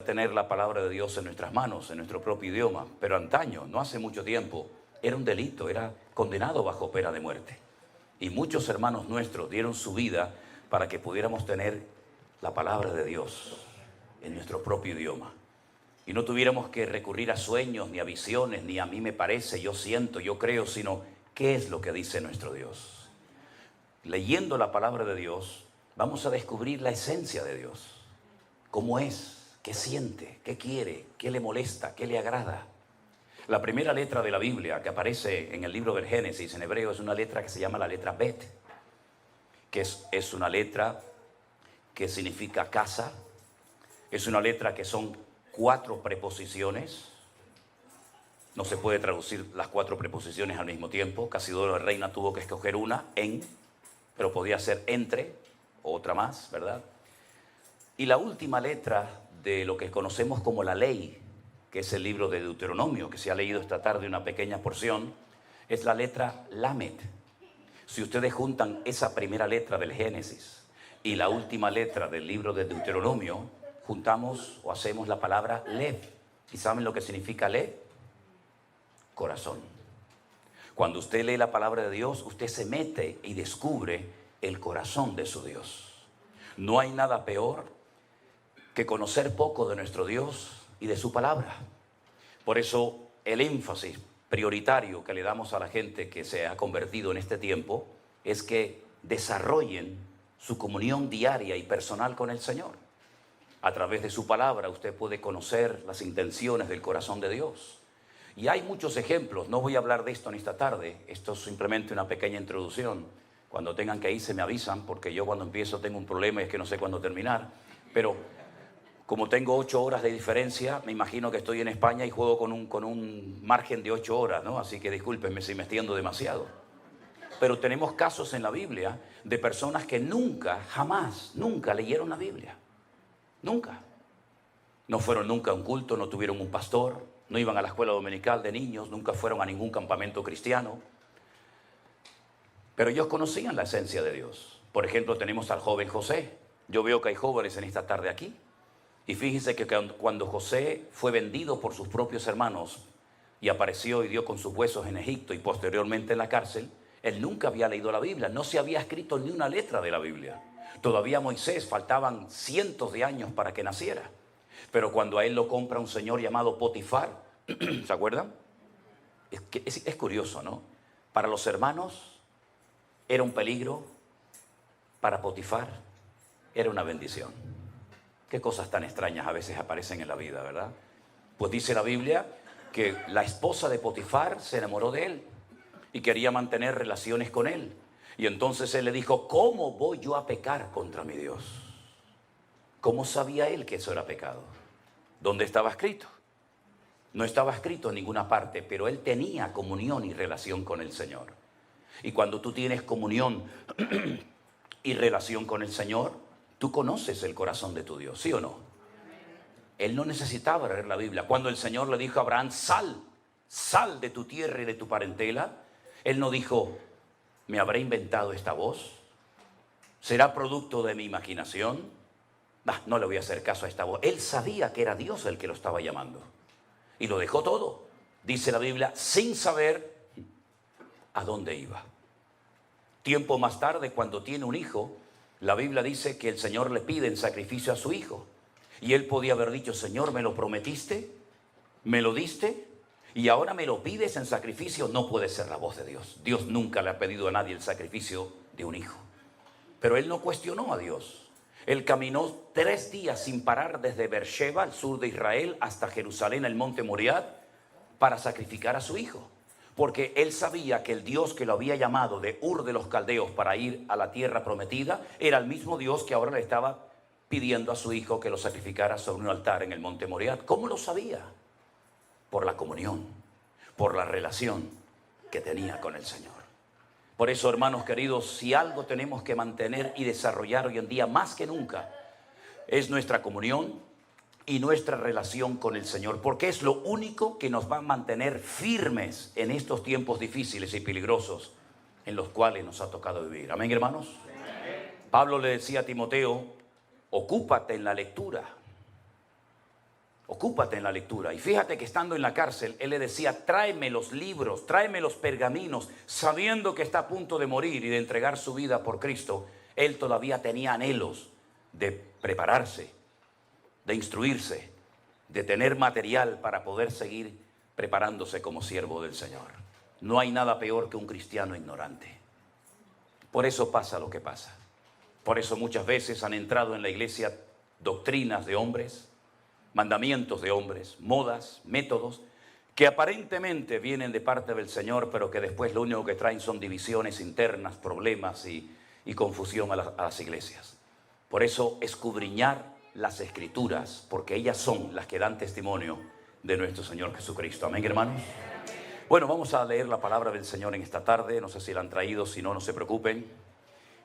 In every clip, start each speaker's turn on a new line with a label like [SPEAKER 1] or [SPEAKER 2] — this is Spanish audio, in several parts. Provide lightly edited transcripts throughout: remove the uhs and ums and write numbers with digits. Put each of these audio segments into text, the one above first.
[SPEAKER 1] tener la palabra de Dios en nuestras manos, en nuestro propio idioma, pero antaño, no hace mucho tiempo, era un delito, era condenado bajo pena de muerte. Y muchos hermanos nuestros dieron su vida para que pudiéramos tener la palabra de Dios en nuestro propio idioma. Y no tuviéramos que recurrir a sueños, ni a visiones, ni a mí me parece, yo siento, yo creo, sino ¿qué es lo que dice nuestro Dios? Leyendo la palabra de Dios, vamos a descubrir la esencia de Dios. ¿Cómo es? ¿Qué siente? ¿Qué quiere? ¿Qué le molesta? ¿Qué le agrada? La primera letra de la Biblia que aparece en el libro del Génesis en hebreo es una letra que se llama la letra Bet, que es una letra que significa casa. Es una letra que son 4 preposiciones. No se puede traducir las 4 preposiciones al mismo tiempo. Casidoro de Reina tuvo que escoger una, en, pero podía ser entre, o otra más, ¿verdad? Y la última letra de lo que conocemos como la ley, que es el libro de Deuteronomio, que se ha leído esta tarde una pequeña porción, es la letra Lamed. Si ustedes juntan esa primera letra del Génesis y la última letra del libro de Deuteronomio, juntamos o hacemos la palabra Lev. ¿Y saben lo que significa Lev? Corazón. Cuando usted lee la palabra de Dios, usted se mete y descubre el corazón de su Dios. No hay nada peor que conocer poco de nuestro Dios y de su palabra. Por eso el énfasis prioritario que le damos a la gente que se ha convertido en este tiempo es que desarrollen su comunión diaria y personal con el Señor. A través de su palabra usted puede conocer las intenciones del corazón de Dios. Y hay muchos ejemplos, no voy a hablar de esto en esta tarde, esto es simplemente una pequeña introducción. Cuando tengan que irse me avisan, porque yo cuando empiezo tengo un problema y es que no sé cuándo terminar. Pero como tengo 8 horas de diferencia, me imagino que estoy en España y juego con un margen de 8 horas, ¿no? Así que discúlpenme si me extiendo demasiado. Pero tenemos casos en la Biblia de personas que nunca, jamás, nunca leyeron la Biblia. Nunca. No fueron nunca a un culto, no tuvieron un pastor, no iban a la escuela dominical de niños, nunca fueron a ningún campamento cristiano. Pero ellos conocían la esencia de Dios. Por ejemplo, tenemos al joven José. Yo veo que hay jóvenes en esta tarde aquí. Y fíjense que cuando José fue vendido por sus propios hermanos y apareció y dio con sus huesos en Egipto y posteriormente en la cárcel, él nunca había leído la Biblia, no se había escrito ni una letra de la Biblia. Todavía Moisés faltaban cientos de años para que naciera. Pero cuando a él lo compra un señor llamado Potifar, ¿se acuerdan? Es curioso, ¿no? Para los hermanos era un peligro, para Potifar era una bendición. Qué cosas tan extrañas a veces aparecen en la vida, ¿verdad? Pues dice la Biblia que la esposa de Potifar se enamoró de él y quería mantener relaciones con él. Y entonces él le dijo, ¿cómo voy yo a pecar contra mi Dios? ¿Cómo sabía él que eso era pecado? ¿Dónde estaba escrito? No estaba escrito en ninguna parte, pero él tenía comunión y relación con el Señor. Y cuando tú tienes comunión y relación con el Señor, tú conoces el corazón de tu Dios, ¿sí o no? Él no necesitaba leer la Biblia. Cuando el Señor le dijo a Abraham, sal de tu tierra y de tu parentela, él no dijo, ¿me habré inventado esta voz? ¿Será producto de mi imaginación? No le voy a hacer caso a esta voz. Él sabía que era Dios el que lo estaba llamando. Y lo dejó todo, dice la Biblia, sin saber a dónde iba. Tiempo más tarde, cuando tiene un hijo, la Biblia dice que el Señor le pide en sacrificio a su hijo. Y él podía haber dicho, Señor, ¿me lo prometiste? ¿Me lo diste? Y ahora me lo pides en sacrificio. No puede ser la voz de Dios. Dios nunca le ha pedido a nadie el sacrificio de un hijo. Pero él no cuestionó a Dios. Él caminó 3 días sin parar desde Beersheba, al sur de Israel, hasta Jerusalén, el monte Moriah, para sacrificar a su hijo. Porque él sabía que el Dios que lo había llamado de Ur de los Caldeos para ir a la tierra prometida era el mismo Dios que ahora le estaba pidiendo a su hijo que lo sacrificara sobre un altar en el monte Moriah. ¿Cómo lo sabía? Por la comunión, por la relación que tenía con el Señor. Por eso, hermanos queridos, si algo tenemos que mantener y desarrollar hoy en día más que nunca, es nuestra comunión y nuestra relación con el Señor, porque es lo único que nos va a mantener firmes en estos tiempos difíciles y peligrosos en los cuales nos ha tocado vivir. Amén, hermanos. Amén. Pablo le decía a Timoteo, ocúpate en la lectura, ocúpate en la lectura. Y fíjate que estando en la cárcel, él le decía, tráeme los libros, tráeme los pergaminos, sabiendo que está a punto de morir y de entregar su vida por Cristo. Él todavía tenía anhelos de prepararse, de instruirse, de tener material para poder seguir preparándose como siervo del Señor. No hay nada peor que un cristiano ignorante. Por eso pasa lo que pasa. Por eso muchas veces han entrado en la iglesia doctrinas de hombres, mandamientos de hombres, modas, métodos, que aparentemente vienen de parte del Señor, pero que después lo único que traen son divisiones internas, problemas y confusión a las iglesias. Por eso escudriñar las Escrituras, porque ellas son las que dan testimonio de nuestro Señor Jesucristo. Amén, hermanos. Bueno, vamos a leer la palabra del Señor en esta tarde. No sé si la han traído, si no, no se preocupen.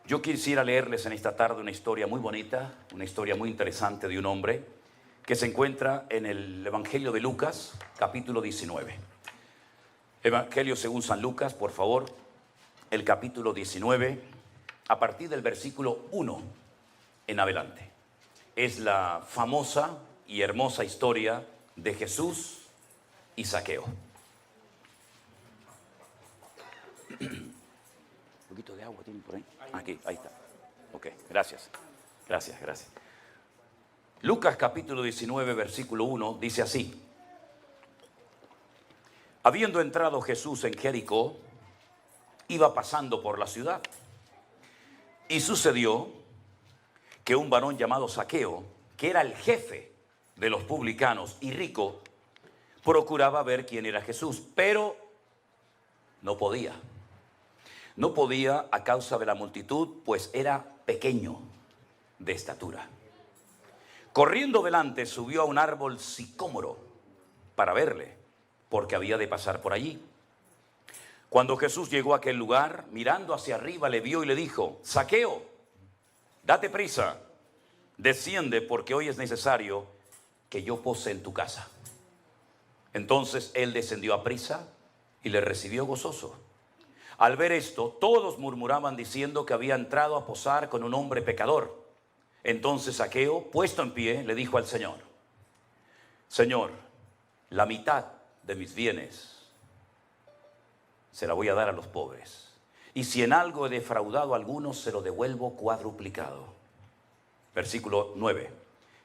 [SPEAKER 1] Yo quisiera leerles en esta tarde una historia muy bonita, una historia muy interesante de un hombre que se encuentra en el Evangelio de Lucas, capítulo 19. Evangelio según San Lucas, por favor, el capítulo 19, a partir del versículo 1 en adelante. Es la famosa y hermosa historia de Jesús y Zaqueo. Un poquito de agua tiene por ahí. Aquí, ahí está. Ok, gracias. Gracias. Lucas capítulo 19, versículo 1, dice así. Habiendo entrado Jesús en Jericó, iba pasando por la ciudad. Y sucedió que un varón llamado Zaqueo, que era el jefe de los publicanos y rico, procuraba ver quién era Jesús, pero no podía. No podía a causa de la multitud, pues era pequeño de estatura. Corriendo delante, subió a un árbol sicómoro para verle, porque había de pasar por allí. Cuando Jesús llegó a aquel lugar, mirando hacia arriba, le vio y le dijo, Zaqueo, date prisa, desciende, porque hoy es necesario que yo pose en tu casa. Entonces él descendió a prisa y le recibió gozoso. Al ver esto, todos murmuraban diciendo que había entrado a posar con un hombre pecador. Entonces Zaqueo, puesto en pie, le dijo al Señor, Señor, la mitad de mis bienes se la voy a dar a los pobres. Y si en algo he defraudado a algunos, se lo devuelvo cuadruplicado. Versículo 9.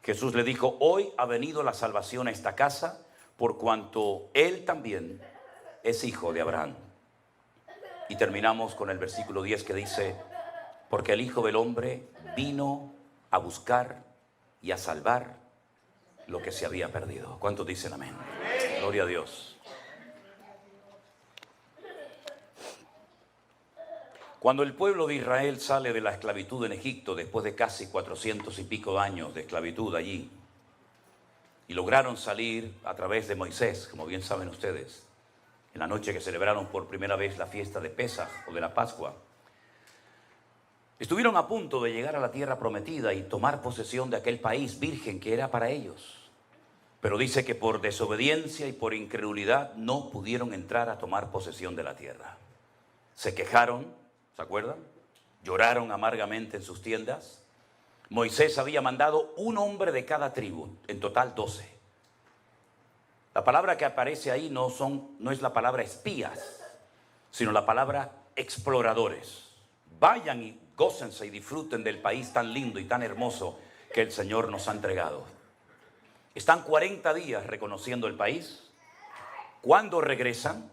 [SPEAKER 1] Jesús le dijo, hoy ha venido la salvación a esta casa, por cuanto él también es hijo de Abraham. Y terminamos con el versículo 10 que dice, porque el Hijo del Hombre vino a buscar y a salvar lo que se había perdido. ¿Cuántos dicen amén? Gloria a Dios. Cuando el pueblo de Israel sale de la esclavitud en Egipto, después de casi 400 y pico años de esclavitud allí, y lograron salir a través de Moisés, como bien saben ustedes, en la noche que celebraron por primera vez la fiesta de Pesaj o de la Pascua, estuvieron a punto de llegar a la tierra prometida y tomar posesión de aquel país virgen que era para ellos. Pero dice que por desobediencia y por incredulidad no pudieron entrar a tomar posesión de la tierra. Se quejaron, ¿se acuerdan? Lloraron amargamente en sus tiendas. Moisés había mandado un hombre de cada tribu, en total 12. La palabra que aparece ahí no es la palabra espías, sino la palabra exploradores. Vayan y gócense y disfruten del país tan lindo y tan hermoso que el Señor nos ha entregado. Están 40 días reconociendo el país. Cuando regresan,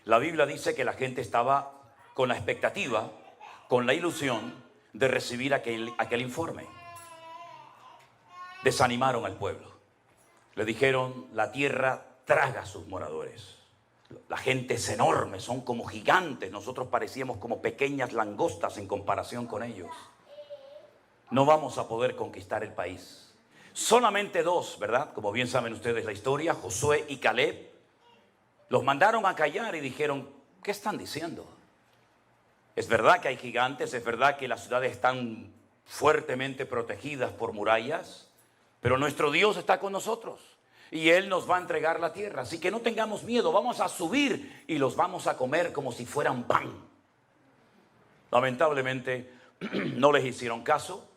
[SPEAKER 1] la Biblia dice que la gente estaba con la expectativa, con la ilusión de recibir aquel informe. Desanimaron al pueblo. Le dijeron, la tierra traga a sus moradores. La gente es enorme, son como gigantes. Nosotros parecíamos como pequeñas langostas en comparación con ellos. No vamos a poder conquistar el país. Solamente dos, ¿verdad? Como bien saben ustedes la historia, Josué y Caleb, los mandaron a callar y dijeron, ¿qué están diciendo? Es verdad que hay gigantes, es verdad que las ciudades están fuertemente protegidas por murallas, pero nuestro Dios está con nosotros y Él nos va a entregar la tierra. Así que no tengamos miedo, vamos a subir y los vamos a comer como si fueran pan. Lamentablemente no les hicieron caso.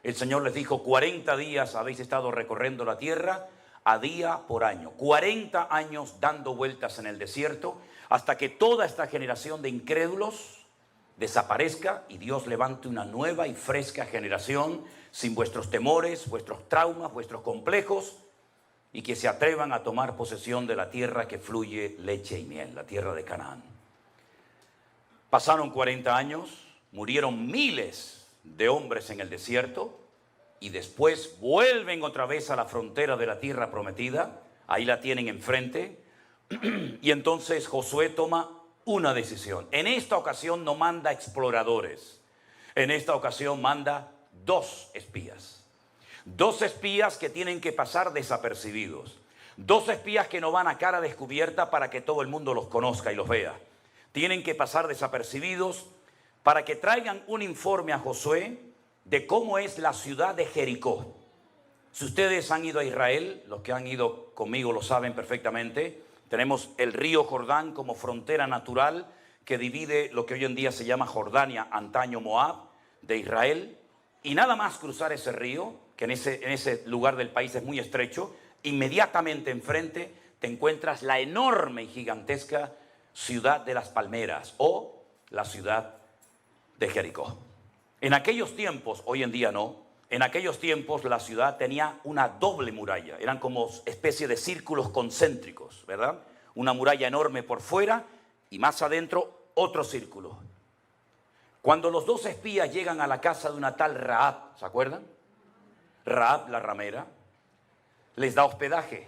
[SPEAKER 1] El Señor les dijo, 40 días habéis estado recorriendo la tierra, a día por año. 40 años dando vueltas en el desierto, hasta que toda esta generación de incrédulos desaparezca y Dios levante una nueva y fresca generación sin vuestros temores, vuestros traumas, vuestros complejos, y que se atrevan a tomar posesión de la tierra que fluye leche y miel, la tierra de Canaán. Pasaron 40 años, murieron miles de hombres en el desierto, y después vuelven otra vez a la frontera de la tierra prometida. Ahí la tienen enfrente. Y entonces Josué toma una decisión. En esta ocasión no manda exploradores. En esta ocasión manda 2 espías. 2 espías que tienen que pasar desapercibidos. 2 espías que no van a cara descubierta para que todo el mundo los conozca y los vea. Tienen que pasar desapercibidos para que traigan un informe a Josué de cómo es la ciudad de Jericó. Si ustedes han ido a Israel, los que han ido conmigo lo saben perfectamente, tenemos el río Jordán como frontera natural que divide lo que hoy en día se llama Jordania, antaño Moab, de Israel. Y nada más cruzar ese río, que en ese lugar del país es muy estrecho, inmediatamente enfrente te encuentras la enorme y gigantesca ciudad de las palmeras o la ciudad de Jericó. En aquellos tiempos, hoy en día no, en aquellos tiempos la ciudad tenía una doble muralla, eran como especie de círculos concéntricos, ¿verdad? Una muralla enorme por fuera y más adentro otro círculo. Cuando los 2 espías llegan a la casa de una tal Rahab, ¿se acuerdan? Rahab la ramera, les da hospedaje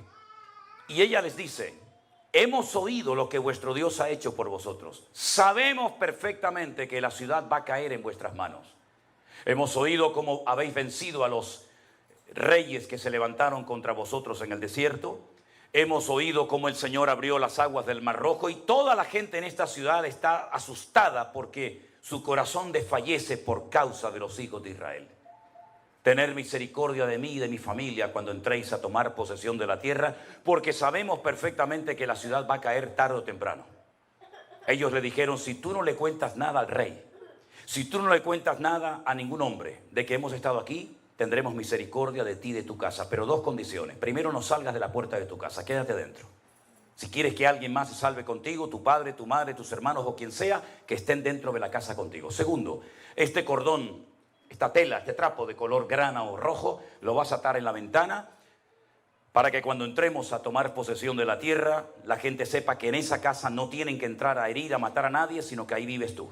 [SPEAKER 1] y ella les dice, hemos oído lo que vuestro Dios ha hecho por vosotros. Sabemos perfectamente que la ciudad va a caer en vuestras manos. Hemos oído cómo habéis vencido a los reyes que se levantaron contra vosotros en el desierto. Hemos oído cómo el Señor abrió las aguas del Mar Rojo y toda la gente en esta ciudad está asustada porque su corazón desfallece por causa de los hijos de Israel. Tener misericordia de mí y de mi familia cuando entréis a tomar posesión de la tierra, porque sabemos perfectamente que la ciudad va a caer tarde o temprano. Ellos le dijeron, si tú no le cuentas nada al rey, si tú no le cuentas nada a ningún hombre de que hemos estado aquí, tendremos misericordia de ti y de tu casa. Pero 2 condiciones. Primero, no salgas de la puerta de tu casa, quédate dentro. Si quieres que alguien más se salve contigo, tu padre, tu madre, tus hermanos o quien sea, que estén dentro de la casa contigo. Segundo, este cordón, esta tela, este trapo de color grana o rojo, lo vas a atar en la ventana para que cuando entremos a tomar posesión de la tierra, la gente sepa que en esa casa no tienen que entrar a herir, a matar a nadie, sino que ahí vives tú.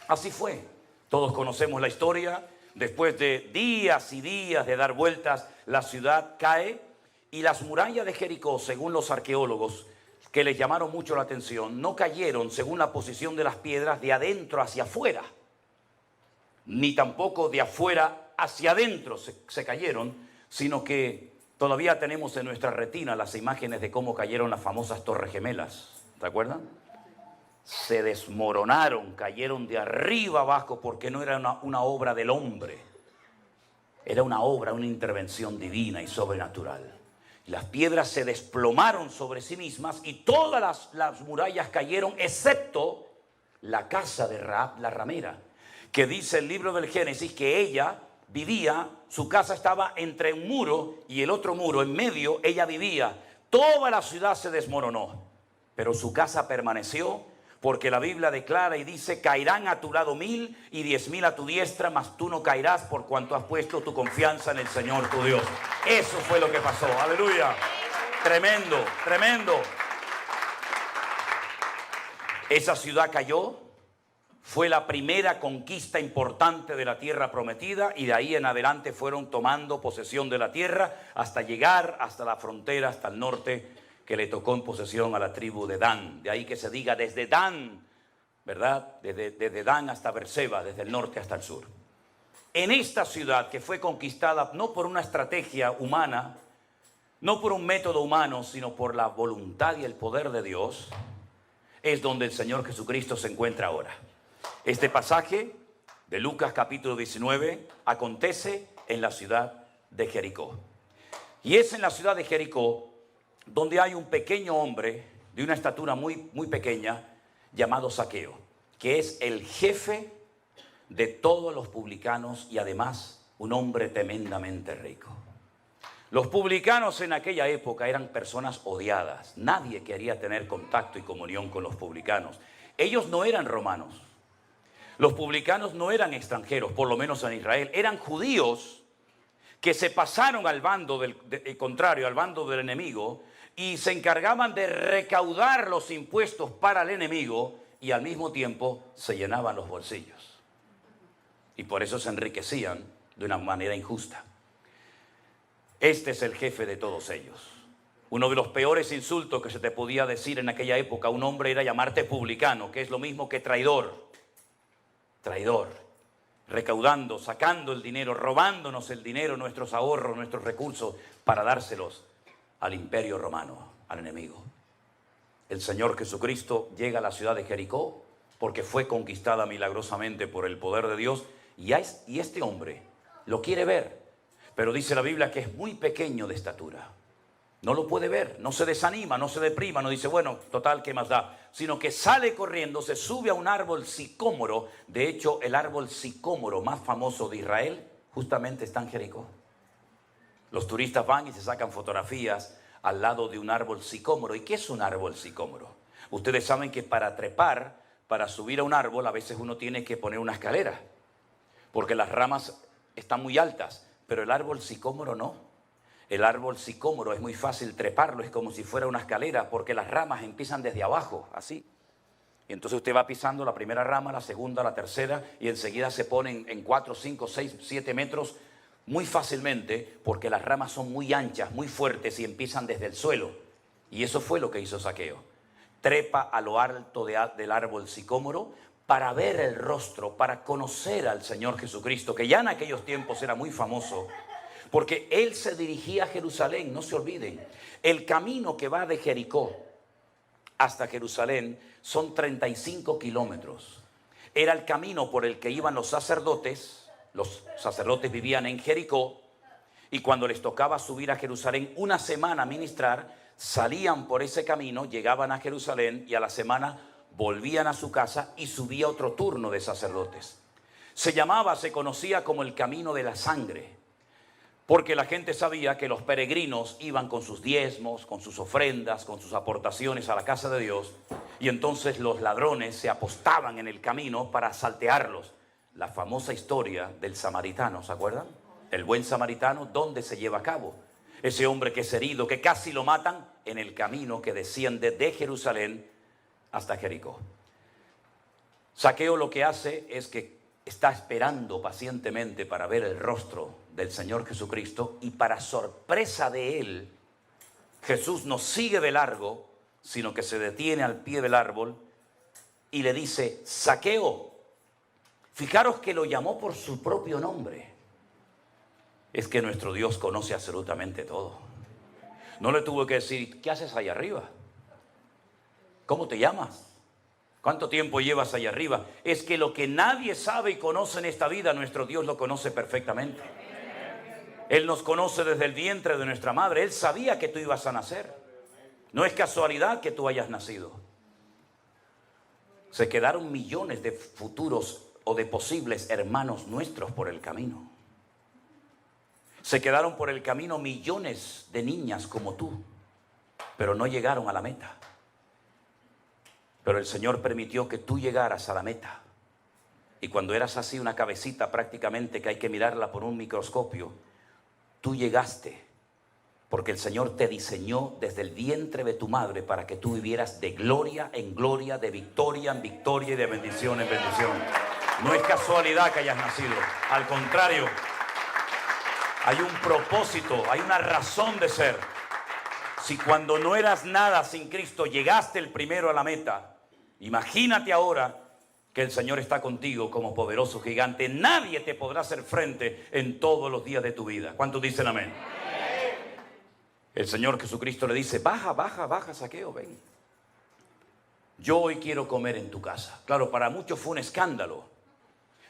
[SPEAKER 1] Así fue. Todos conocemos la historia. Después de días y días de dar vueltas, la ciudad cae y las murallas de Jericó, según los arqueólogos, que les llamaron mucho la atención, no cayeron según la posición de las piedras de adentro hacia afuera, ni tampoco de afuera hacia adentro se cayeron, sino que todavía tenemos en nuestra retina las imágenes de cómo cayeron las famosas Torres Gemelas. ¿Te acuerdan? Se desmoronaron, cayeron de arriba abajo porque no era una obra del hombre. Era una obra, una intervención divina y sobrenatural. Las piedras se desplomaron sobre sí mismas y todas las murallas cayeron, excepto la casa de Rahab la ramera, que dice el libro del Génesis que ella vivía, su casa estaba entre un muro y el otro muro, en medio ella vivía. Toda la ciudad se desmoronó, pero su casa permaneció, porque la Biblia declara y dice, caerán a tu lado 1000 y 10.000 a tu diestra, mas tú no caerás por cuanto has puesto tu confianza en el Señor tu Dios. Eso fue lo que pasó. Aleluya. Tremendo, tremendo. Esa ciudad cayó, fue la primera conquista importante de la tierra prometida y de ahí en adelante fueron tomando posesión de la tierra hasta llegar hasta la frontera, hasta el norte, que le tocó en posesión a la tribu de Dan. De ahí que se diga desde Dan, ¿verdad? Desde Dan hasta Berseba, desde el norte hasta el sur. En esta ciudad que fue conquistada no por una estrategia humana, no por un método humano, sino por la voluntad y el poder de Dios, es donde el Señor Jesucristo se encuentra ahora. Este pasaje de Lucas capítulo 19 acontece en la ciudad de Jericó. Y es en la ciudad de Jericó donde hay un pequeño hombre de una estatura muy, muy pequeña llamado Zaqueo, que es el jefe de todos los publicanos y además un hombre tremendamente rico. Los publicanos en aquella época eran personas odiadas. Nadie quería tener contacto y comunión con los publicanos. Ellos no eran romanos. Los publicanos no eran extranjeros, por lo menos en Israel. Eran judíos que se pasaron al bando contrario, al bando del enemigo, y se encargaban de recaudar los impuestos para el enemigo y al mismo tiempo se llenaban los bolsillos. Y por eso se enriquecían de una manera injusta. Este es el jefe de todos ellos. Uno de los peores insultos que se te podía decir en aquella época a un hombre era llamarte publicano, que es lo mismo que traidor. Traidor. Recaudando, sacando el dinero, robándonos el dinero, nuestros ahorros, nuestros recursos, para dárselos al imperio romano, al enemigo. El Señor Jesucristo llega a la ciudad de Jericó porque fue conquistada milagrosamente por el poder de Dios y este hombre lo quiere ver. Pero dice la Biblia que es muy pequeño de estatura. No lo puede ver, no se desanima, no se deprima, no dice, bueno, total, ¿qué más da? Sino que sale corriendo, se sube a un árbol sicómoro. De hecho, el árbol sicómoro más famoso de Israel justamente está en Jericó. Los turistas van y se sacan fotografías al lado de un árbol sicómoro. ¿Y qué es un árbol sicómoro? Ustedes saben que para trepar, para subir a un árbol, a veces uno tiene que poner una escalera, porque las ramas están muy altas. Pero el árbol sicómoro no. El árbol sicómoro es muy fácil treparlo, es como si fuera una escalera, porque las ramas empiezan desde abajo, así. Y entonces usted va pisando la primera rama, la segunda, la tercera, y enseguida se ponen en 4, 5, 6, 7 metros muy fácilmente, porque las ramas son muy anchas, muy fuertes y empiezan desde el suelo. Y eso fue lo que hizo Zaqueo. Trepa a lo alto del árbol sicómoro para ver el rostro, para conocer al Señor Jesucristo, que ya en aquellos tiempos era muy famoso, porque Él se dirigía a Jerusalén. No se olviden, el camino que va de Jericó hasta Jerusalén son 35 kilómetros. Era el camino por el que iban los sacerdotes. Los sacerdotes vivían en Jericó y cuando les tocaba subir a Jerusalén una semana a ministrar, salían por ese camino, llegaban a Jerusalén y a la semana volvían a su casa y subía otro turno de sacerdotes. Se conocía como el camino de la sangre, porque la gente sabía que los peregrinos iban con sus diezmos, con sus ofrendas, con sus aportaciones a la casa de Dios, y entonces los ladrones se apostaban en el camino para saltearlos. La famosa historia del samaritano, ¿se acuerdan? El buen samaritano, ¿dónde se lleva a cabo? Ese hombre que es herido, que casi lo matan, en el camino que desciende de Jerusalén hasta Jericó. Zaqueo lo que hace es que está esperando pacientemente para ver el rostro del Señor Jesucristo, y para sorpresa de él, Jesús no sigue de largo, sino que se detiene al pie del árbol y le dice, Zaqueo. Fijaros que lo llamó por su propio nombre. Es que nuestro Dios conoce absolutamente todo. No le tuvo que decir, ¿qué haces allá arriba? ¿Cómo te llamas? ¿Cuánto tiempo llevas allá arriba? Es que lo que nadie sabe y conoce en esta vida, nuestro Dios lo conoce perfectamente. Él nos conoce desde el vientre de nuestra madre. Él sabía que tú ibas a nacer. No es casualidad que tú hayas nacido. Se quedaron millones de futuros o de posibles hermanos nuestros por el camino. Se quedaron por el camino millones de niñas como tú, pero no llegaron a la meta. Pero el Señor permitió que tú llegaras a la meta. Y cuando eras así una cabecita prácticamente que hay que mirarla por un microscopio, tú llegaste porque el Señor te diseñó desde el vientre de tu madre para que tú vivieras de gloria en gloria, de victoria en victoria y de bendición en bendición. No es casualidad que hayas nacido. Al contrario, hay un propósito, hay una razón de ser. Si cuando no eras nada sin Cristo llegaste el primero a la meta, imagínate ahora que el Señor está contigo como poderoso gigante. Nadie te podrá hacer frente en todos los días de tu vida. ¿Cuántos dicen amén? El Señor Jesucristo le dice, baja, baja, baja, Zaqueo, ven. Yo hoy quiero comer en tu casa. Claro, para muchos fue un escándalo.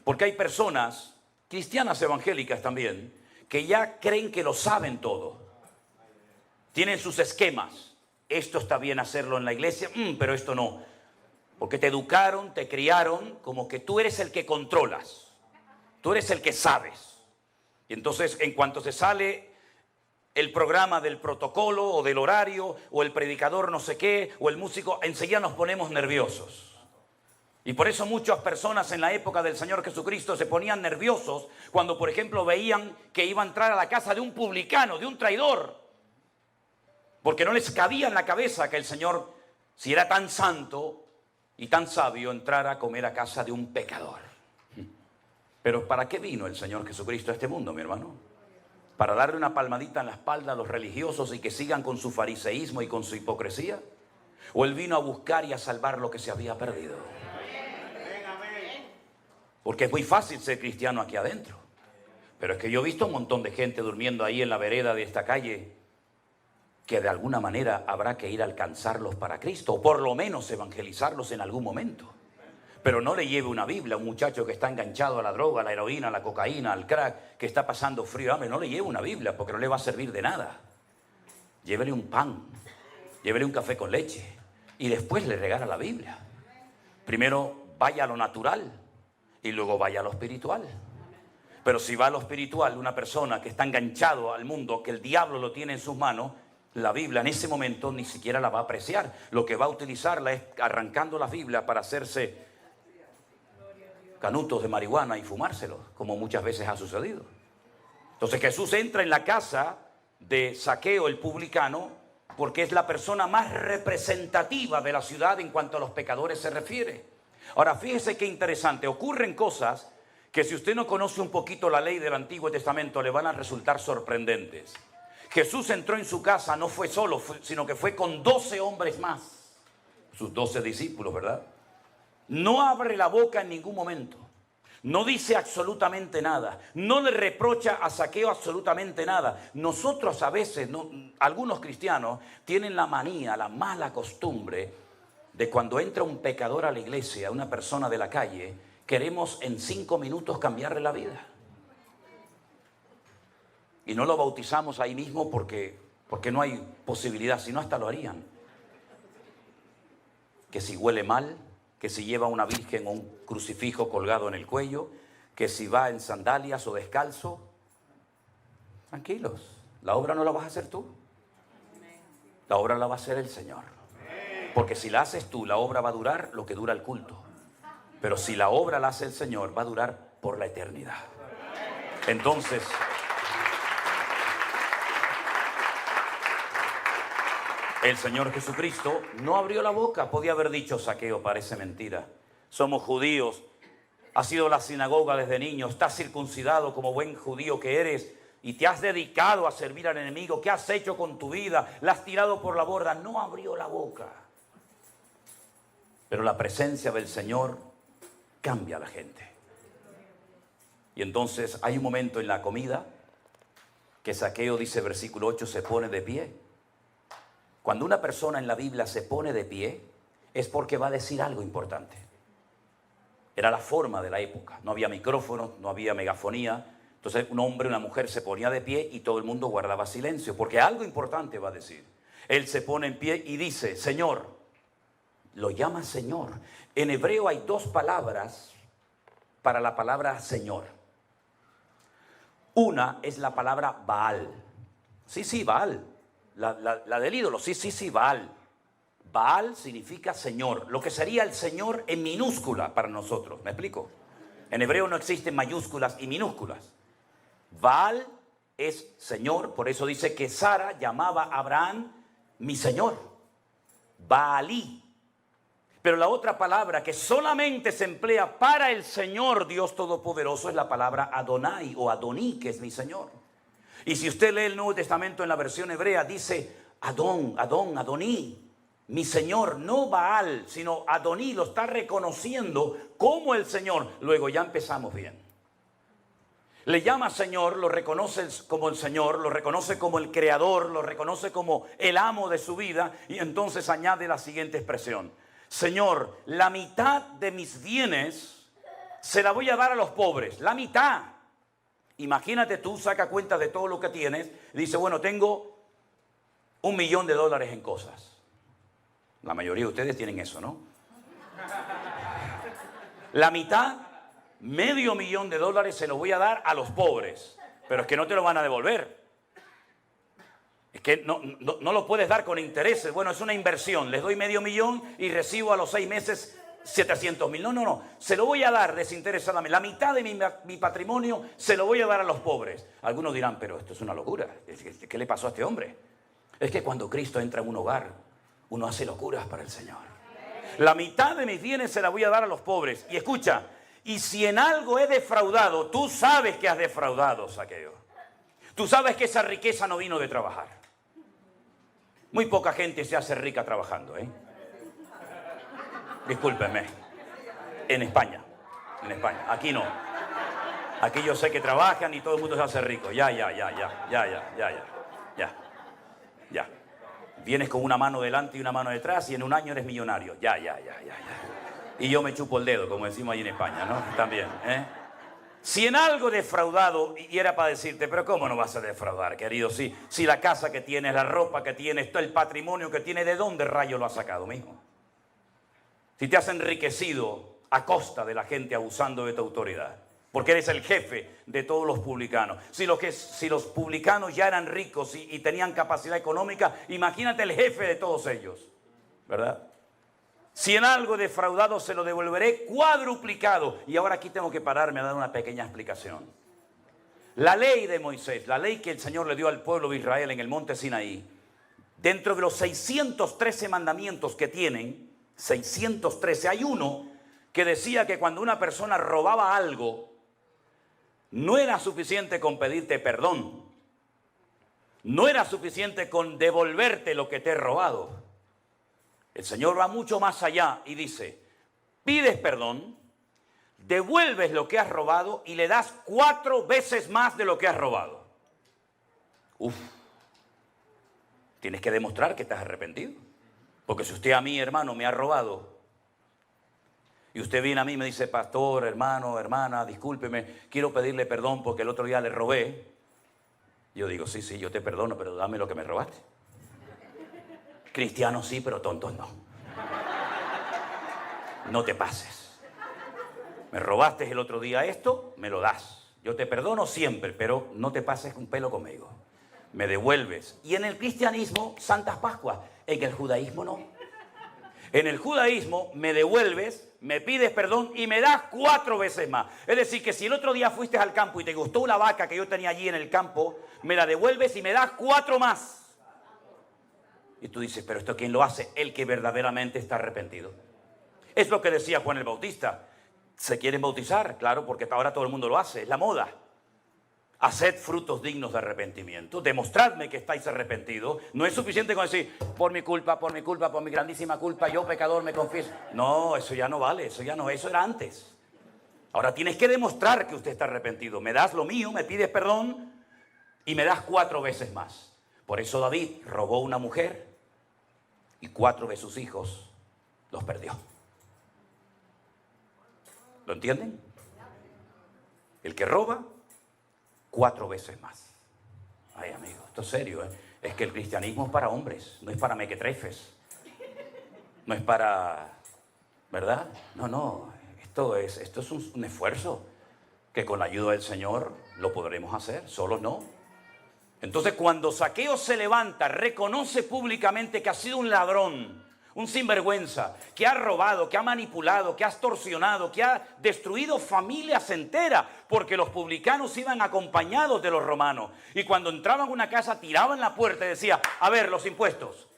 [SPEAKER 1] Porque hay personas, cristianas evangélicas también, que ya creen que lo saben todo. Tienen sus esquemas. Esto está bien hacerlo en la iglesia, pero esto no. Porque te educaron, te criaron como que tú eres el que controlas. Tú eres el que sabes. Y entonces, en cuanto se sale el programa del protocolo o del horario, o el predicador no sé qué, o el músico, enseguida nos ponemos nerviosos. Y por eso muchas personas en la época del Señor Jesucristo se ponían nerviosos cuando, por ejemplo, veían que iba a entrar a la casa de un publicano, de un traidor. Porque no les cabía en la cabeza que el Señor, si era tan santo y tan sabio, entrara a comer a casa de un pecador. Pero ¿para qué vino el Señor Jesucristo a este mundo, mi hermano? ¿Para darle una palmadita en la espalda a los religiosos y que sigan con su fariseísmo y con su hipocresía? ¿O Él vino a buscar y a salvar lo que se había perdido? Porque es muy fácil ser cristiano aquí adentro. Pero es que yo he visto un montón de gente durmiendo ahí en la vereda de esta calle, que de alguna manera habrá que ir a alcanzarlos para Cristo, o por lo menos evangelizarlos en algún momento. Pero no le lleve una Biblia a un muchacho que está enganchado a la droga, a la heroína, a la cocaína, al crack, que está pasando frío, hambre. No le lleve una Biblia porque no le va a servir de nada. Llévele un pan, llévele un café con leche y después le regala la Biblia. Primero vaya a lo natural y luego vaya a lo espiritual. Pero si va a lo espiritual, una persona que está enganchado al mundo, que el diablo lo tiene en sus manos, la Biblia en ese momento ni siquiera la va a apreciar. Lo que va a utilizarla es arrancando la Biblia para hacerse canutos de marihuana y fumárselos, como muchas veces ha sucedido. Entonces Jesús entra en la casa de Zaqueo, el publicano, porque es la persona más representativa de la ciudad en cuanto a los pecadores se refiere. Ahora, fíjese qué interesante, ocurren cosas que si usted no conoce un poquito la ley del Antiguo Testamento le van a resultar sorprendentes. Jesús entró en su casa, no fue solo, sino que fue con 12 hombres más, sus 12 discípulos, ¿verdad? No abre la boca en ningún momento, no dice absolutamente nada, no le reprocha a Zaqueo absolutamente nada. Nosotros a veces, algunos cristianos tienen la manía, la mala costumbre de cuando entra un pecador a la iglesia, una persona de la calle, queremos en 5 minutos cambiarle la vida. Y no lo bautizamos ahí mismo porque no hay posibilidad, si no hasta lo harían. Que si huele mal, que si lleva una virgen o un crucifijo colgado en el cuello, que si va en sandalias o descalzo. Tranquilos, la obra no la vas a hacer tú. La obra la va a hacer el Señor. Porque si la haces tú, la obra va a durar lo que dura el culto. Pero si la obra la hace el Señor, va a durar por la eternidad. Entonces, el Señor Jesucristo no abrió la boca. Podía haber dicho: Zaqueo, parece mentira. Somos judíos. Has ido a la sinagoga desde niño. Estás circuncidado como buen judío que eres. Y te has dedicado a servir al enemigo. ¿Qué has hecho con tu vida? La has tirado por la borda. No abrió la boca. Pero la presencia del Señor cambia a la gente. Y entonces hay un momento en la comida que Zaqueo, dice versículo 8, se pone de pie. Cuando una persona en la Biblia se pone de pie, es porque va a decir algo importante. Era la forma de la época. No había micrófonos, no había megafonía. Entonces un hombre, una mujer se ponía de pie y todo el mundo guardaba silencio, porque algo importante va a decir. Él se pone en pie y dice: Señor. Lo llama Señor. En hebreo hay 2 palabras para la palabra Señor. Una es la palabra Baal. Sí, Baal. La del ídolo. Sí, Baal. Baal significa Señor. Lo que sería el Señor en minúscula para nosotros. ¿Me explico? En hebreo no existen mayúsculas y minúsculas. Baal es Señor. Por eso dice que Sara llamaba a Abraham mi Señor. Baalí. Pero la otra palabra que solamente se emplea para el Señor Dios Todopoderoso es la palabra Adonai o Adoní, que es mi Señor. Y si usted lee el Nuevo Testamento en la versión hebrea, dice Adoní, mi Señor, no Baal, sino Adoní, lo está reconociendo como el Señor. Luego ya empezamos bien. Le llama Señor, lo reconoce como el Señor, lo reconoce como el Creador, lo reconoce como el amo de su vida, y entonces añade la siguiente expresión: Señor, la mitad de mis bienes se la voy a dar a los pobres. La mitad. Imagínate tú, saca cuenta de todo lo que tienes. Dice: bueno, tengo $1.000.000 en cosas. La mayoría de ustedes tienen eso, ¿no? La mitad, $500.000 se lo voy a dar a los pobres. Pero es que no te lo van a devolver. Es que no lo puedes dar con intereses. Bueno, es una inversión. Les doy $500,000 y recibo a los 6 meses 700,000. No. Se lo voy a dar desinteresadamente. La mitad de mi patrimonio se lo voy a dar a los pobres. Algunos dirán, pero esto es una locura. ¿Qué le pasó a este hombre? Es que cuando Cristo entra en un hogar, uno hace locuras para el Señor. La mitad de mis bienes se la voy a dar a los pobres. Y escucha, y si en algo he defraudado, tú sabes que has defraudado, Zaqueo. Tú sabes que esa riqueza no vino de trabajar. Muy poca gente se hace rica trabajando, ¿eh? Discúlpenme. En España. Aquí no. Aquí yo sé que trabajan y todo el mundo se hace rico. Ya. Vienes con una mano delante y una mano detrás y en un año eres millonario. Ya. Y yo me chupo el dedo, como decimos allí en España, ¿no? También, ¿eh? Si en algo defraudado, y era para decirte, pero ¿cómo no vas a defraudar, querido? Si la casa que tienes, la ropa que tienes, todo el patrimonio que tienes, ¿de dónde rayo lo has sacado, mijo? Si te has enriquecido a costa de la gente abusando de tu autoridad, porque eres el jefe de todos los publicanos. Si los publicanos ya eran ricos y tenían capacidad económica, imagínate el jefe de todos ellos, ¿verdad? Si en algo defraudado se lo devolveré cuadruplicado. Y ahora aquí tengo que pararme a dar una pequeña explicación. La ley de Moisés, la ley que el Señor le dio al pueblo de Israel en el monte Sinaí, dentro de los 613 mandamientos que tienen, 613, hay uno que decía que cuando una persona robaba algo, no era suficiente con pedirte perdón. No era suficiente con devolverte lo que te he robado. El Señor va mucho más allá y dice, pides perdón, devuelves lo que has robado y le das 4 veces más de lo que has robado. Tienes que demostrar que estás arrepentido. Porque si usted a mí, hermano, me ha robado, y usted viene a mí y me dice, pastor, hermano, hermana, discúlpeme, quiero pedirle perdón porque el otro día le robé. Yo digo, sí, yo te perdono, pero dame lo que me robaste. Cristianos sí, pero tontos no. No te pases. Me robaste el otro día esto, me lo das. Yo te perdono siempre, pero no te pases un pelo conmigo. Me devuelves. Y en el cristianismo, Santas Pascuas. En el judaísmo no. En el judaísmo me devuelves, me pides perdón y me das 4 veces más. Es decir, que si el otro día fuiste al campo y te gustó una vaca que yo tenía allí en el campo, me la devuelves y me das 4 más. Y tú dices, pero ¿esto quién lo hace? El que verdaderamente está arrepentido. Es lo que decía Juan el Bautista. ¿Se quieren bautizar? Claro, porque ahora todo el mundo lo hace, es la moda. Haced frutos dignos de arrepentimiento. Demostradme que estáis arrepentidos. No es suficiente con decir, por mi culpa, por mi grandísima culpa, yo pecador me confieso. No, eso ya no vale, eso era antes. Ahora tienes que demostrar que usted está arrepentido. Me das lo mío, me pides perdón y me das 4 veces más. Por eso David robó una mujer y 4 de sus hijos los perdió. ¿Lo entienden? El que roba, 4 veces más. Ay, amigo, esto es serio, ¿eh? Es que el cristianismo es para hombres, no es para mequetrefes. No es para... ¿Verdad? No. Esto es un esfuerzo que con la ayuda del Señor lo podremos hacer, solos no. Entonces, cuando Zaqueo se levanta, reconoce públicamente que ha sido un ladrón, un sinvergüenza, que ha robado, que ha manipulado, que ha extorsionado, que ha destruido familias enteras, porque los publicanos iban acompañados de los romanos. Y cuando entraban a una casa, tiraban la puerta y decía, a ver, los impuestos.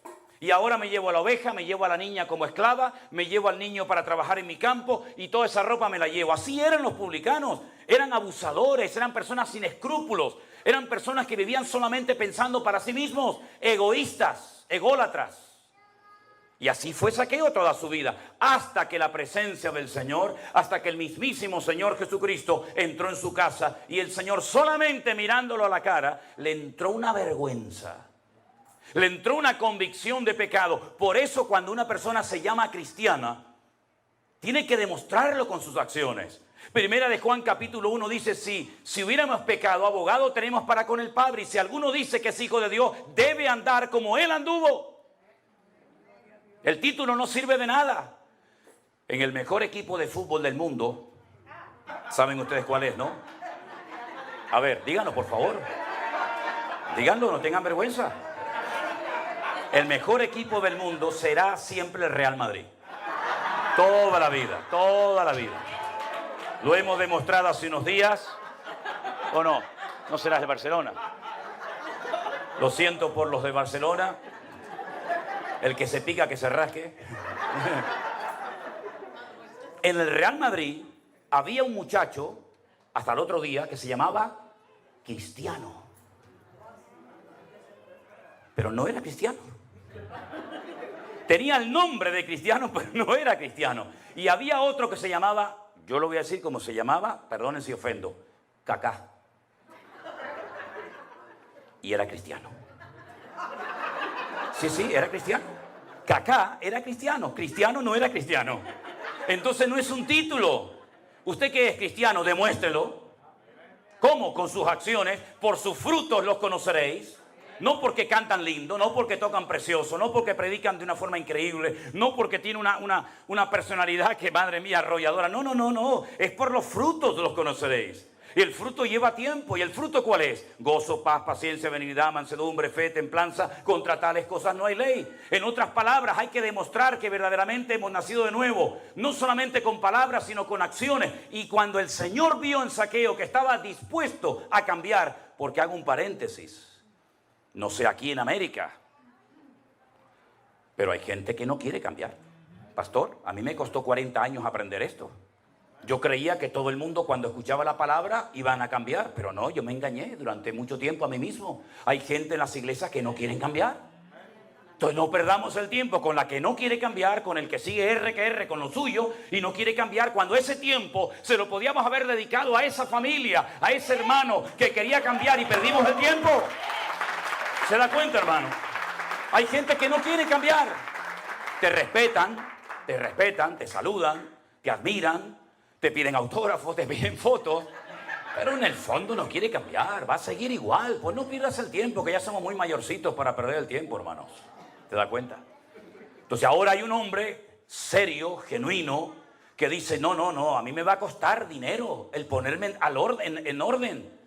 [SPEAKER 1] Y ahora me llevo a la oveja, me llevo a la niña como esclava, me llevo al niño para trabajar en mi campo y toda esa ropa me la llevo. Así eran los publicanos, eran abusadores, eran personas sin escrúpulos. Eran personas que vivían solamente pensando para sí mismos, egoístas, ególatras. Y así fue Zaqueo toda su vida, hasta que la presencia del Señor, hasta que el mismísimo Señor Jesucristo entró en su casa y el Señor solamente mirándolo a la cara, le entró una vergüenza, le entró una convicción de pecado. Por eso cuando una persona se llama cristiana, tiene que demostrarlo con sus acciones. Primera de Juan capítulo 1 dice, si hubiéramos pecado, abogado tenemos para con el Padre. Y si alguno dice que es hijo de Dios, debe andar como Él anduvo. El título no sirve de nada. En el mejor equipo de fútbol del mundo, saben ustedes cuál es, ¿no? A ver, díganlo, por favor. Díganlo, no tengan vergüenza. El mejor equipo del mundo será siempre el Real Madrid. Toda la vida, toda la vida. Lo hemos demostrado hace unos días. ¿O no? No serás de Barcelona. Lo siento por los de Barcelona. El que se pica, que se rasque. En el Real Madrid había un muchacho, hasta el otro día, que se llamaba Cristiano. Pero no era cristiano. Tenía el nombre de cristiano, pero no era cristiano. Y había otro que se llamaba, yo lo voy a decir como se llamaba, perdonen si ofendo, Kaká. Y era cristiano. Sí, era cristiano. Kaká era cristiano. Cristiano no era cristiano. Entonces no es un título. Usted que es cristiano, demuéstrelo. ¿Cómo? Con sus acciones. Por sus frutos los conoceréis. No porque cantan lindo, no porque tocan precioso, no porque predican de una forma increíble, no porque tiene una personalidad que, madre mía, arrolladora. No. Es por los frutos los conoceréis. Y el fruto lleva tiempo. ¿Y el fruto cuál es? Gozo, paz, paciencia, benignidad, mansedumbre, fe, templanza. Contra tales cosas no hay ley. En otras palabras, hay que demostrar que verdaderamente hemos nacido de nuevo. No solamente con palabras, sino con acciones. Y cuando el Señor vio en Zaqueo que estaba dispuesto a cambiar, porque hago un paréntesis, no sé aquí en América, pero hay gente que no quiere cambiar. Pastor, a mí me costó 40 años aprender esto. Yo creía que todo el mundo cuando escuchaba la palabra iban a cambiar, pero no, yo me engañé durante mucho tiempo a mí mismo. Hay gente en las iglesias que no quieren cambiar. Entonces no perdamos el tiempo con la que no quiere cambiar, con el que sigue R que R con lo suyo y no quiere cambiar, cuando ese tiempo se lo podíamos haber dedicado a esa familia, a ese hermano que quería cambiar y perdimos el tiempo. ¿Se da cuenta, hermano? Hay gente que no quiere cambiar. Te respetan, te saludan, te admiran, te piden autógrafos, te piden fotos, pero en el fondo no quiere cambiar, va a seguir igual. Pues no pierdas el tiempo, que ya somos muy mayorcitos para perder el tiempo, hermanos. ¿Te das cuenta? Entonces ahora hay un hombre serio, genuino, que dice, no, a mí me va a costar dinero el ponerme en orden.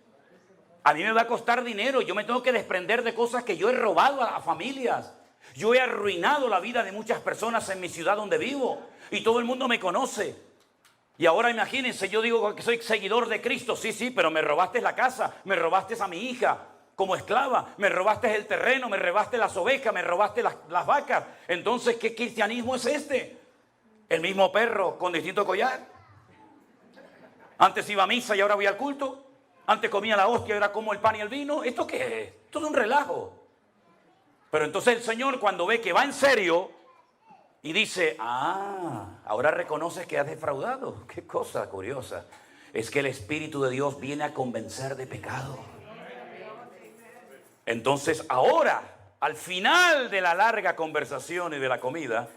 [SPEAKER 1] A mí me va a costar dinero, yo me tengo que desprender de cosas que yo he robado a familias. Yo he arruinado la vida de muchas personas en mi ciudad donde vivo y todo el mundo me conoce. Y ahora imagínense, yo digo que soy seguidor de Cristo, sí, pero me robaste la casa, me robaste a mi hija como esclava, me robaste el terreno, me robaste las ovejas, me robaste las vacas. Entonces, ¿qué cristianismo es este? El mismo perro con distinto collar. Antes iba a misa y ahora voy al culto. Antes comía la hostia y ahora como el pan y el vino. ¿Esto qué es? Esto es un relajo. Pero entonces el Señor, cuando ve que va en serio y dice, ahora reconoces que has defraudado. Qué cosa curiosa. Es que el Espíritu de Dios viene a convencer de pecado. Entonces ahora, al final de la larga conversación y de la comida,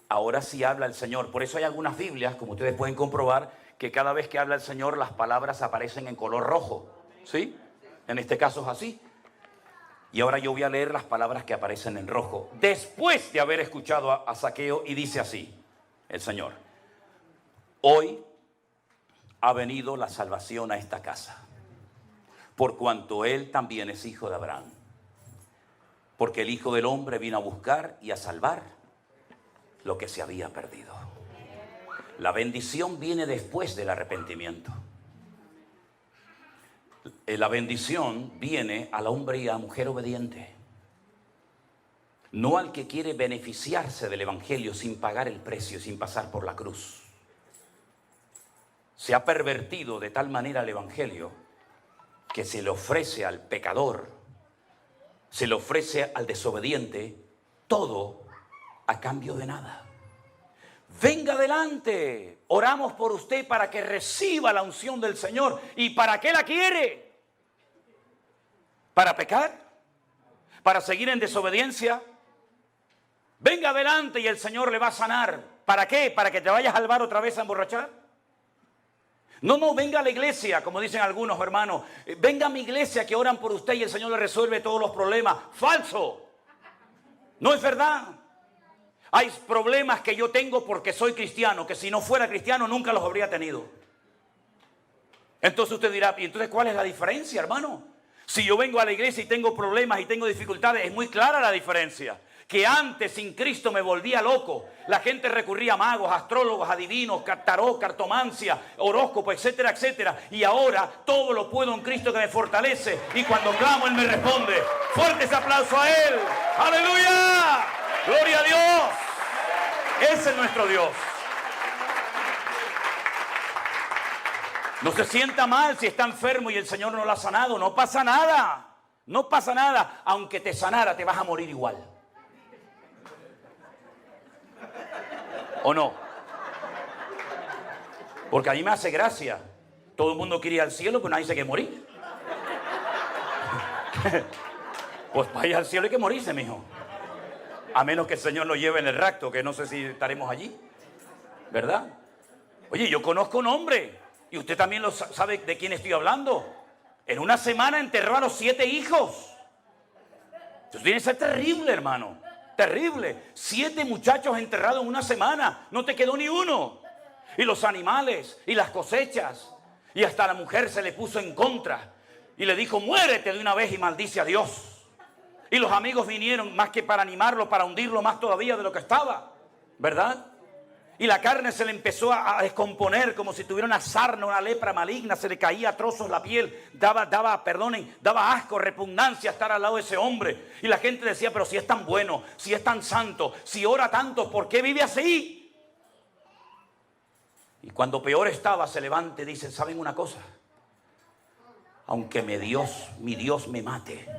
[SPEAKER 1] ahora sí habla el Señor. Por eso hay algunas Biblias, como ustedes pueden comprobar, que cada vez que habla el Señor las palabras aparecen en color rojo. ¿Sí? En este caso es así. Y ahora yo voy a leer las palabras que aparecen en rojo, después de haber escuchado a Zaqueo, y dice así, el Señor: hoy ha venido la salvación a esta casa, por cuanto él también es hijo de Abraham. Porque el Hijo del Hombre vino a buscar y a salvar lo que se había perdido. La bendición viene después del arrepentimiento. La bendición viene al hombre y a la mujer obediente. No al que quiere beneficiarse del Evangelio sin pagar el precio, sin pasar por la cruz. Se ha pervertido de tal manera el Evangelio que se le ofrece al pecador, se le ofrece al desobediente, todo a cambio de nada. Venga adelante, oramos por usted para que reciba la unción del Señor. ¿Y para qué la quiere? ¿Para pecar? ¿Para seguir en desobediencia? Venga adelante y el Señor le va a sanar. ¿Para qué? ¿Para que te vayas al bar otra vez a emborrachar? No, venga a la iglesia, como dicen algunos hermanos. Venga a mi iglesia que oran por usted y el Señor le resuelve todos los problemas. ¡Falso! No es verdad. Hay problemas que yo tengo porque soy cristiano, que si no fuera cristiano nunca los habría tenido. Entonces usted dirá, ¿y entonces cuál es la diferencia, hermano? Si yo vengo a la iglesia y tengo problemas y tengo dificultades, es muy clara la diferencia. Que antes sin Cristo me volvía loco. La gente recurría a magos, astrólogos, adivinos, tarot, cartomancia, horóscopo, etcétera, etcétera. Y ahora todo lo puedo en Cristo que me fortalece. Y cuando clamo, Él me responde. Fuerte ese aplauso a Él. ¡Aleluya! ¡Gloria a Dios! Ese es nuestro Dios. No se sienta mal si está enfermo y el Señor no lo ha sanado. No pasa nada. No pasa nada. Aunque te sanara, te vas a morir igual. ¿O no? Porque a mí me hace gracia. Todo el mundo quiere ir al cielo, pero nadie se quiere morir. Pues para ir al cielo hay que morirse, mijo. A menos que el Señor nos lleve en el rapto, que no sé si estaremos allí. ¿Verdad? Oye, yo conozco un hombre, y usted también lo sabe de quién estoy hablando. En una semana enterró a los 7 hijos. Eso tiene que ser terrible, hermano. Terrible. 7 muchachos enterrados en una semana. No te quedó ni uno. Y los animales y las cosechas. Y hasta la mujer se le puso en contra. Y le dijo, muérete de una vez y maldice a Dios. Y los amigos vinieron más que para animarlo, para hundirlo más todavía de lo que estaba. ¿Verdad? Y la carne se le empezó a descomponer como si tuviera una sarna, una lepra maligna. Se le caía a trozos la piel. Daba asco, repugnancia estar al lado de ese hombre. Y la gente decía, pero si es tan bueno, si es tan santo, si ora tanto, ¿por qué vive así? Y cuando peor estaba, se levanta y dice, ¿saben una cosa? Aunque mi Dios me mate,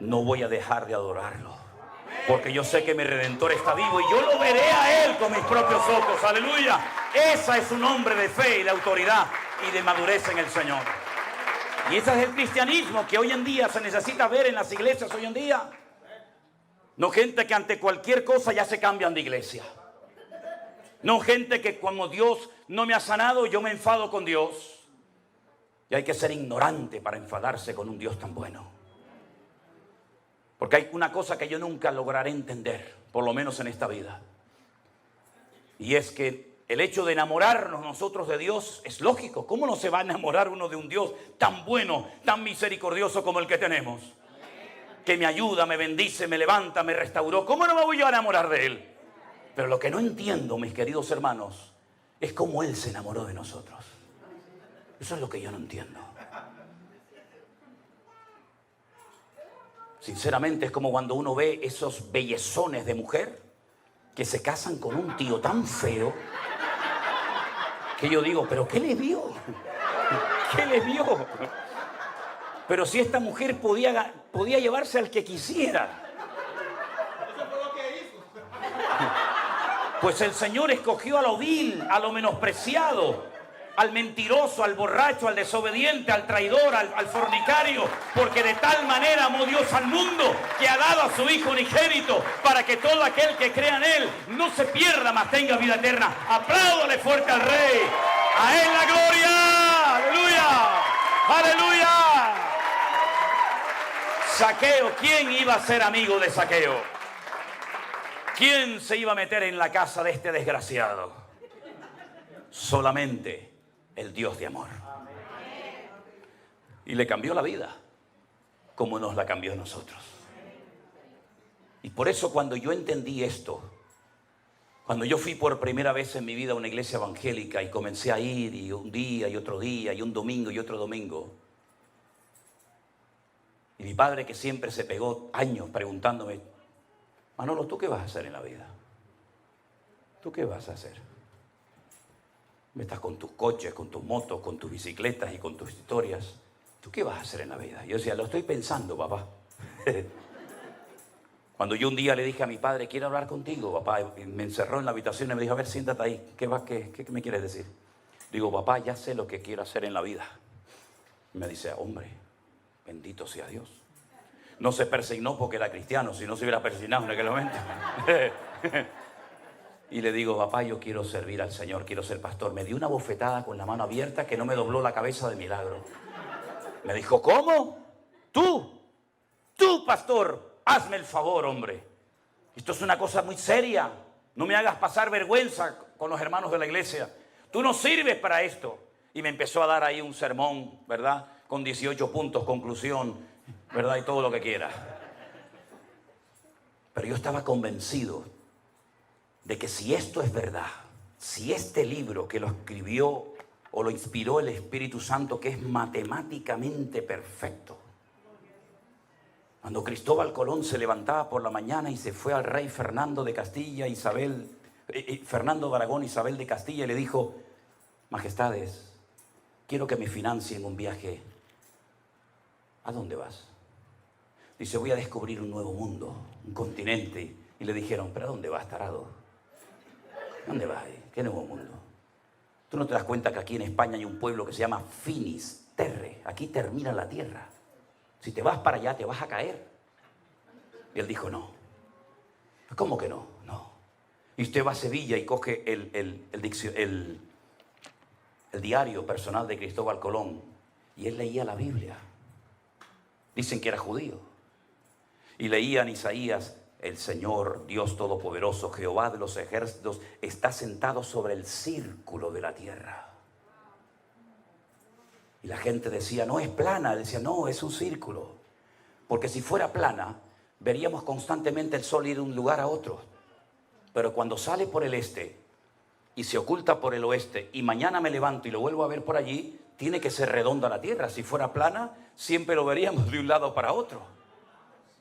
[SPEAKER 1] no voy a dejar de adorarlo. Porque yo sé que mi Redentor está vivo y yo lo veré a Él con mis propios ojos. ¡Aleluya! Esa es un hombre de fe y de autoridad y de madurez en el Señor. Y ese es el cristianismo que hoy en día se necesita ver en las iglesias hoy en día. No gente que ante cualquier cosa ya se cambian de iglesia. No gente que como Dios no me ha sanado, yo me enfado con Dios. Y hay que ser ignorante para enfadarse con un Dios tan bueno. Porque hay una cosa que yo nunca lograré entender, por lo menos en esta vida. Y es que el hecho de enamorarnos nosotros de Dios es lógico. ¿Cómo no se va a enamorar uno de un Dios tan bueno, tan misericordioso como el que tenemos? Que me ayuda, me bendice, me levanta, me restauró. ¿Cómo no me voy yo a enamorar de Él? Pero lo que no entiendo, mis queridos hermanos, es cómo Él se enamoró de nosotros. Eso es lo que yo no entiendo. Sinceramente es como cuando uno ve esos bellezones de mujer que se casan con un tío tan feo que yo digo, ¿pero qué le vio? ¿Qué le vio? Pero si esta mujer podía llevarse al que quisiera. Pues el Señor escogió a lo vil, a lo menospreciado, al mentiroso, al borracho, al desobediente, al traidor, al fornicario, porque de tal manera amó Dios al mundo que ha dado a su Hijo unigénito para que todo aquel que crea en Él no se pierda, mas tenga vida eterna. Apláudale fuerte al Rey. A Él la gloria. Aleluya. Aleluya. Zaqueo, ¿quién iba a ser amigo de Zaqueo? ¿Quién se iba a meter en la casa de este desgraciado? Solamente el Dios de amor. Y le cambió la vida, como nos la cambió a nosotros. Y por eso cuando yo entendí esto, cuando yo fui por primera vez en mi vida a una iglesia evangélica y comencé a ir, y un día y otro día, y un domingo y otro domingo, y mi padre, que siempre se pegó años preguntándome, Manolo, ¿tú qué vas a hacer en la vida? ¿Tú qué vas a hacer? Estás con tus coches, con tus motos, con tus bicicletas y con tus historias. ¿Tú qué vas a hacer en la vida? Yo decía, lo estoy pensando, papá. Cuando yo un día le dije a mi padre, quiero hablar contigo, papá, y me encerró en la habitación y me dijo, a ver, siéntate ahí. ¿Qué me quieres decir? Digo, papá, ya sé lo que quiero hacer en la vida. Y me dice, hombre, bendito sea Dios. No se persignó porque era cristiano, si no se hubiera persignado en aquel momento. Y le digo, papá, yo quiero servir al Señor, quiero ser pastor. Me dio una bofetada con la mano abierta que no me dobló la cabeza de milagro. Me dijo, ¿cómo? Tú, pastor, hazme el favor, hombre. Esto es una cosa muy seria. No me hagas pasar vergüenza con los hermanos de la iglesia. Tú no sirves para esto. y me empezó a dar ahí un sermón, ¿verdad? Con 18 puntos, conclusión, ¿verdad? Y todo lo que quiera. Pero yo estaba convencido de que si esto es verdad, si este libro que lo escribió o lo inspiró el Espíritu Santo, que es matemáticamente perfecto, cuando Cristóbal Colón se levantaba por la mañana y se fue al rey Fernando de Castilla, Fernando de Aragón, Isabel de Castilla, y le dijo: Majestades, quiero que me financien un viaje. ¿A dónde vas? Dice: voy a descubrir un nuevo mundo, un continente. Y le dijeron: ¿pero a dónde vas, tarado? ¿Dónde vas? ¿Qué nuevo mundo? ¿Tú no te das cuenta que aquí en España hay un pueblo que se llama Finis Terre? Aquí termina la tierra. Si te vas para allá te vas a caer. Y él dijo: no. ¿Cómo que no? No. Y usted va a Sevilla y coge el diario personal de Cristóbal Colón, y él leía la Biblia. Dicen que era judío. Y leían Isaías: el Señor, Dios Todopoderoso, Jehová de los ejércitos, está sentado sobre el círculo de la tierra. Y la gente decía: no es plana. Él decía: no, es un círculo. Porque si fuera plana, veríamos constantemente el sol ir de un lugar a otro. Pero cuando sale por el este y se oculta por el oeste, y mañana me levanto y lo vuelvo a ver por allí, tiene que ser redonda la tierra. Si fuera plana, siempre lo veríamos de un lado para otro.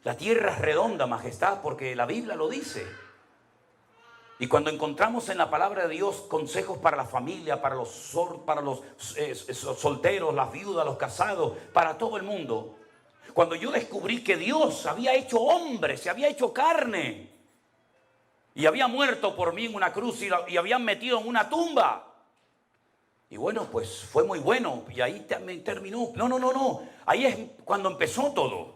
[SPEAKER 1] La tierra es redonda, majestad, porque la Biblia lo dice. Y cuando encontramos en la palabra de Dios consejos para la familia, para los solteros, las viudas, los casados, para todo el mundo. Cuando yo descubrí que Dios había hecho hombre, se había hecho carne, y había muerto por mí en una cruz y habían metido en una tumba. Y bueno, pues fue muy bueno. Y ahí terminó. No. Ahí es cuando empezó todo.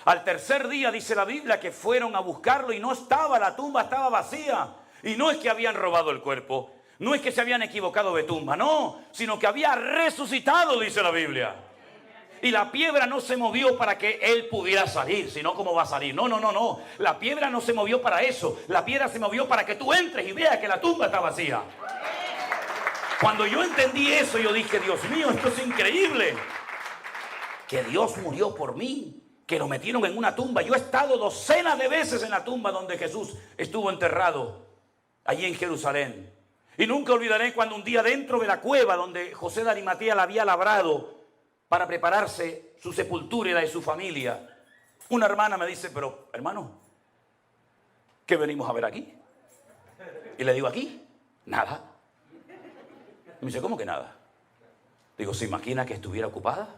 [SPEAKER 1] Al tercer día dice la Biblia que fueron a buscarlo y no estaba, la tumba estaba vacía. Y no es que habían robado el cuerpo, no es que se habían equivocado de tumba, no, sino que había resucitado, dice la Biblia. Y la piedra no se movió para que él pudiera salir, sino cómo va a salir. No. La piedra no se movió para eso. La piedra se movió para que tú entres y veas que la tumba está vacía. Cuando yo entendí eso, yo dije: Dios mío, esto es increíble. Que Dios murió por mí, que lo metieron en una tumba. Yo he estado docenas de veces en la tumba donde Jesús estuvo enterrado, allí en Jerusalén. Y nunca olvidaré cuando un día dentro de la cueva donde José de Arimatea la había labrado para prepararse su sepultura y la de su familia, una hermana me dice: pero hermano, ¿qué venimos a ver aquí? Y le digo: aquí, nada. Y me dice: ¿cómo que nada? Digo: ¿se imagina que estuviera ocupada?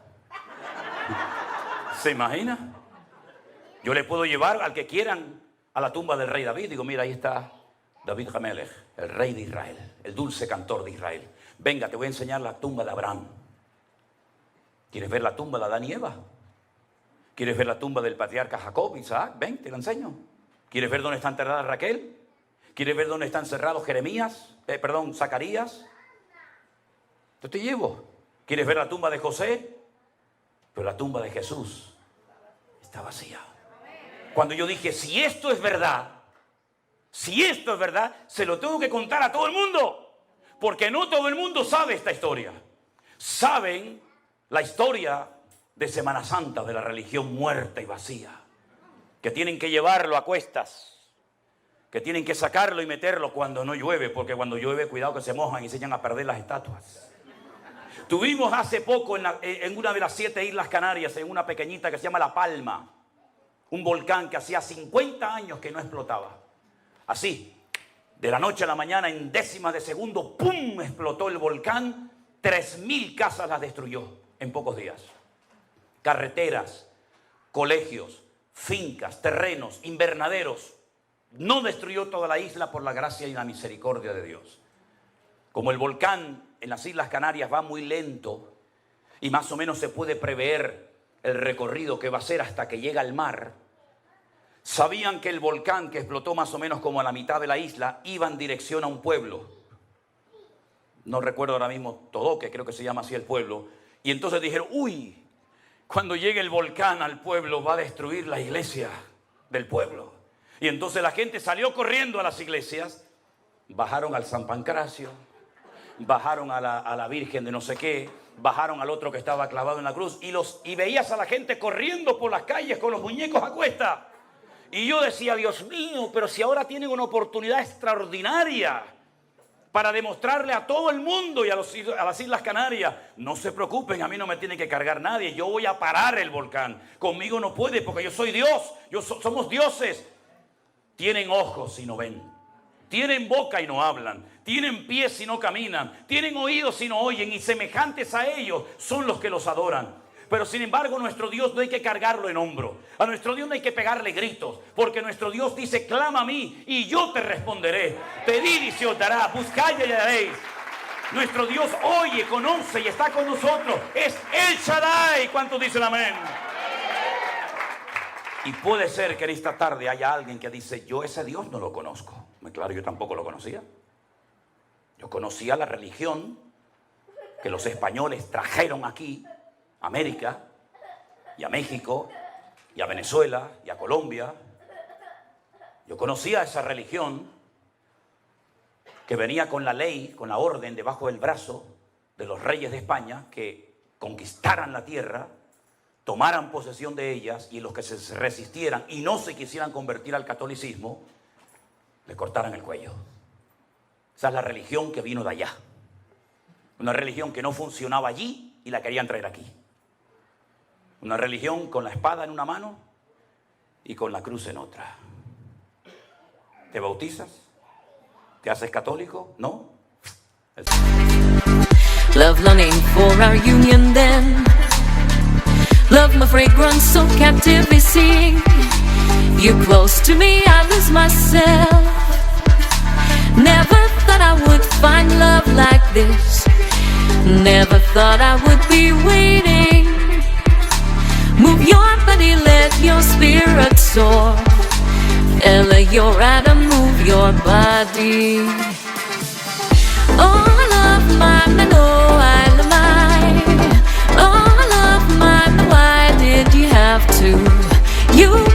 [SPEAKER 1] ¿Se imagina? Yo le puedo llevar al que quieran a la tumba del rey David. Digo: mira, ahí está David Hamelech, el rey de Israel, el dulce cantor de Israel. Venga, te voy a enseñar la tumba de Abraham. ¿Quieres ver la tumba de Adán y Eva? ¿Quieres ver la tumba del patriarca Jacob, Isaac? Ven, te la enseño. ¿Quieres ver dónde está enterrada Raquel? ¿Quieres ver dónde está encerrado Zacarías? Yo te llevo. ¿Quieres ver la tumba de José? Pero la tumba de Jesús está vacía. Cuando yo dije: si esto es verdad, se lo tengo que contar a todo el mundo. Porque no todo el mundo sabe esta historia. Saben la historia de Semana Santa, de la religión muerta y vacía. Que tienen que llevarlo a cuestas. Que tienen que sacarlo y meterlo cuando no llueve. Porque cuando llueve, cuidado que se mojan y se echan a perder las estatuas. Tuvimos hace poco en una de las 7 islas Canarias, en una pequeñita que se llama La Palma, un volcán que hacía 50 años que no explotaba. Así, de la noche a la mañana, en décimas de segundo, ¡pum!, explotó el volcán. 3.000 casas las destruyó en pocos días. Carreteras, colegios, fincas, terrenos, invernaderos. No destruyó toda la isla por la gracia y la misericordia de Dios. Como el volcán en las Islas Canarias va muy lento y más o menos se puede prever el recorrido que va a hacer hasta que llega al mar, sabían que el volcán, que explotó más o menos como a la mitad de la isla, iba en dirección a un pueblo. No recuerdo ahora mismo Todoque, creo que se llama así el pueblo. Y entonces dijeron: uy, cuando llegue el volcán al pueblo va a destruir la iglesia del pueblo. Y entonces la gente salió corriendo a las iglesias, bajaron al San Pancracio, bajaron a la Virgen de no sé qué, bajaron al otro que estaba clavado en la cruz y veías a la gente corriendo por las calles con los muñecos a cuesta. Y yo decía, Dios mío, pero si ahora tienen una oportunidad extraordinaria para demostrarle a todo el mundo y a las Islas Canarias, no se preocupen, a mí no me tiene que cargar nadie, yo voy a parar el volcán, conmigo no puede porque yo soy Dios, somos dioses. Tienen ojos y no ven, tienen boca y no hablan, tienen pies y no caminan, tienen oídos y no oyen, y semejantes a ellos son los que los adoran. Pero sin embargo nuestro Dios no hay que cargarlo en hombro, a nuestro Dios no hay que pegarle gritos, porque nuestro Dios dice, clama a mí y yo te responderé, pedid y se os dará, buscad y hallaréis. Nuestro Dios oye, conoce y está con nosotros, es El Shaddai. ¿Cuántos dicen amén? Y puede ser que en esta tarde haya alguien que dice, yo ese Dios no lo conozco. Claro, yo tampoco lo conocía. Yo conocía la religión que los españoles trajeron aquí, a América, y a México, y a Venezuela, y a Colombia. Yo conocía esa religión que venía con la ley, con la orden debajo del brazo de los reyes de España, que conquistaran la tierra, tomaran posesión de ellas, y los que se resistieran y no se quisieran convertir al catolicismo, le cortaran el cuello. Esa es la religión que vino de allá. Una religión que no funcionaba allí y la querían traer aquí. Una religión con la espada en una mano y con la cruz en otra. ¿Te bautizas? ¿Te haces católico? ¿No?
[SPEAKER 2] Love longing for our union then. Love my fragrance so captively sing. You close to me, I lose myself. Never thought I would find love like this. Never thought I would be waiting. Move your body, let your spirit soar. Ella, your Adam, move your body. Oh, love mine, oh, I love mine. Oh, love mine, why did you have to? You